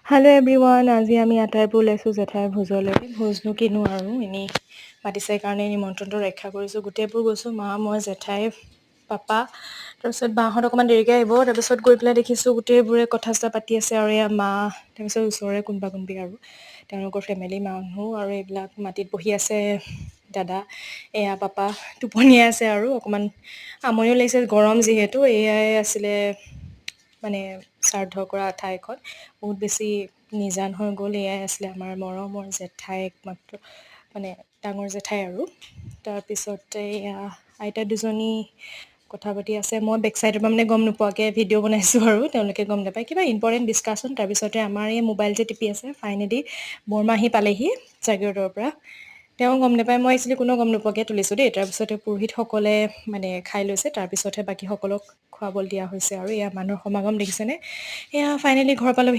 Hello' everyone, আজি আমি আটাইবোৰ ওলাইছোঁ জেঠাইৰ ভোজলৈ। ভোজনো কিনো আৰু এনেই মাতিছে কাৰণে নিমন্ত্ৰণটো ৰক্ষা কৰিছোঁ। গোটেইবোৰ গৈছোঁ, মা, মই, জেঠাই, পাপা, তাৰপিছত বাহঁত অকণমান দেৰিকৈ আহিব। তাৰপিছত গৈ পেলাই দেখিছোঁ গোটেইবোৰে কথা চথা পাতি আছে আৰু এয়া মা, তাৰপিছত ওচৰৰে কোনোবা কোনোবি আৰু তেওঁলোকৰ ফেমিলি মানুহ আৰু এইবিলাক মাটিত বহি আছে। দাদা, এয়া পাপা টোপনিয়াই আছে আৰু অকণমান আমনিও লাগিছে গৰম যিহেতু। এয়াই আছিলে মানে শ্ৰাদ্ধ কৰা ঠাইখন বহুত বেছি নিজান হৈ গ'ল। এয়াই আছিলে আমাৰ মৰমৰ জেঠাই, একমাত্ৰ মানে ডাঙৰ জেঠাই আৰু। তাৰপিছতে এয়া আইতা দুজনী কথা পাতি আছে। মই বেক চাইডৰ পৰা মানে গম নোপোৱাকৈ ভিডিঅ' বনাইছোঁ আৰু তেওঁলোকে গম নাপায়। কিবা ইম্পৰ্টেণ্ট ডিছকাশ্যন। তাৰপিছতে আমাৰ এই মোবাইল যে টিপি আছে, ফাইনেলি বৰমা আহি পালেহি জাগিৰোডৰ পৰা। তেওঁ গম নাপায়, মই একচুৱেলি কোনো গম নোপোৱাকৈ তুলিছোঁ দেই। তাৰপিছতে পুৰোহিতসকলে মানে খাই লৈছে, তাৰপিছতহে বাকীসকলক খুৱাবলৈ দিয়া হৈছে আৰু এয়া মানুহৰ সমাগম দেখিছেনে। এয়া ফাইনেলি ঘৰ পালোহি।